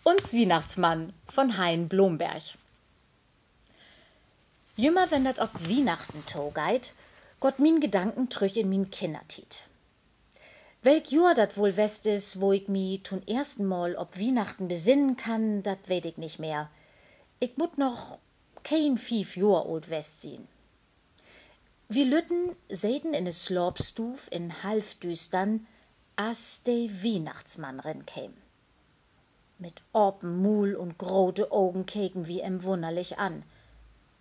Uns Weihnachtsmann von Hein Blomberg. Jümmer wenn dat ob Weihnachten togeit, Gott min Gedanken trüch in min Kindertit. Welk Jahr dat wohl west is, wo ich mi tun ersten Mal ob Weihnachten besinnen kann, dat weet ich nicht mehr. Ich mut noch kein 5 Jahr old west sehen. Wir Lütten säten in es Slopstuf in halbdüstern, as de Weihnachtsmann rin käm. Mit open Mul und grote Augen keken wir em wunderlich an.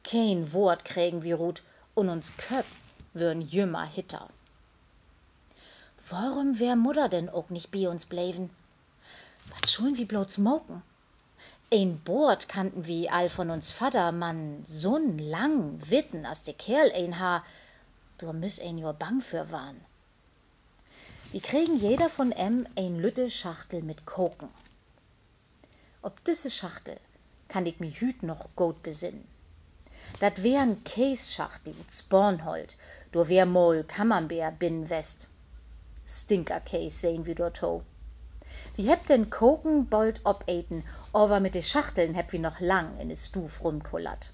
Kein Wort kriegen wir Rut und uns Köp würden jümmer hitter. Warum wär Mutter denn auch nicht bei uns bleiben? Was schuln wir bloß moken? Ein Bord kannten wir all von uns Vater, man so'n lang witten, as de Kerl ein ha, du müss ein Jahr bang für waren. Wir kriegen jeder von ein lütte Schachtel mit Koken. Ob düsse Schachtel kann ich mi hüt noch gut besinnen. Dat wär'n Kässchachtel mit Spornhold, do wär mol Camembert binnen West. Stinker-Käse sehen wir dort ho. Wie hebt den Koken bald obeten, aber mit de Schachteln heb wir noch lang in de Stuf rumkullert.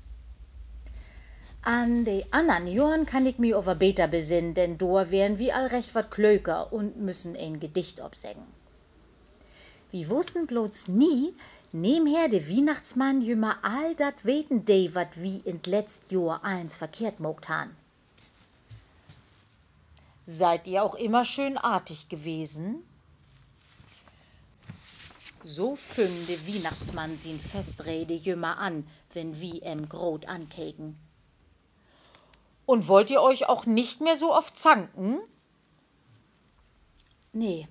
An de andern Jahren kann ich mi over beter besinnen, denn do wären wir all recht wat klöker und müssen ein Gedicht obsägen. Wir wussten bloß nie, nebenher de Weihnachtsmann jümmer all dat weten de, wat wie in letzt Jahr eins verkehrt mogt han. Seid ihr auch immer schön artig gewesen? So fing de Weihnachtsmann sin Festrede jümmer an, wenn wie grot ankeken. Und wollt ihr euch auch nicht mehr so oft zanken? Nee,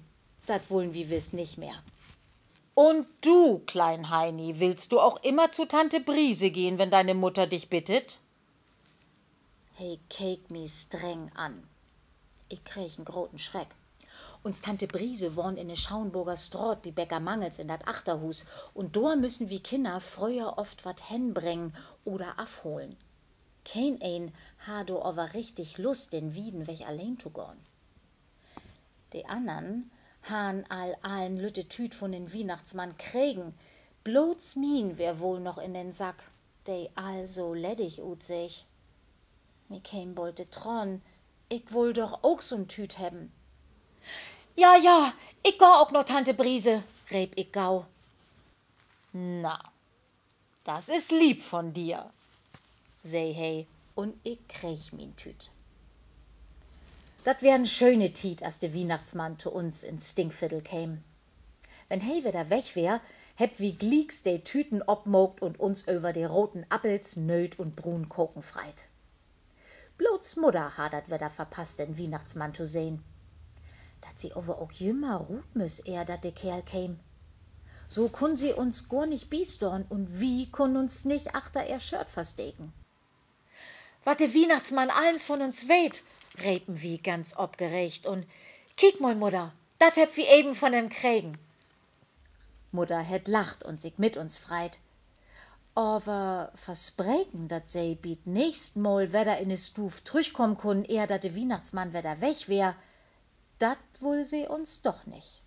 dat wollen wir wiss nicht mehr. Und du, Klein Heini, willst du auch immer zu Tante Brise gehen, wenn deine Mutter dich bittet? Hey, keek mi streng an. Ich krieg 'n groten Schreck. Uns Tante Brise wohnt in ne Schauenburger Strot wie Bäcker Mangels in dat Achterhus und do müssen wir Kinder früher oft wat henbringen oder afholen. Kein ein ha do aber richtig Lust, den Wieden weg allein zu gorn. De andern han allen lütte Tüt von den Weihnachtsmann kriegen, bloß min wär wohl noch in den Sack, de all so ledig ut sich. Mi kein wollte tron, ich wohl doch auch so'n Tüt hebben. Ja, ich geh auch noch Tante Brise, räb ich gau. Na, das is lieb von dir, sei hey, und ich krieg min Tüt. Dat wär'n schöne Tiet, as de Weihnachtsmann zu uns ins Stinkviertel käm. Wenn hey wieder weg wär, heb wie glieks de Tüten obmogt und uns über de roten Appels, Nöt und Brun Koken freit. Bloß Mutter hat dat wieder verpasst, den Weihnachtsmann zu sehen. Dat sie aber auch jümmer ruht müss, dat de Kerl käm. So kun sie uns gar nicht biestorn und wie kun uns nicht achter ihr Shirt versteken. Wat de Weihnachtsmann allens von uns weht, repen wie ganz obgeregt und kiek mal, Mutter, dat heb wie eben von dem kriegen. Mutter het lacht und sich mit uns freit. Aber verspreken, dat sei biet nächst Mal wedder in es Stuf trüchkommen kun, dat de Weihnachtsmann wedder weg wär, dat wohl sie uns doch nicht.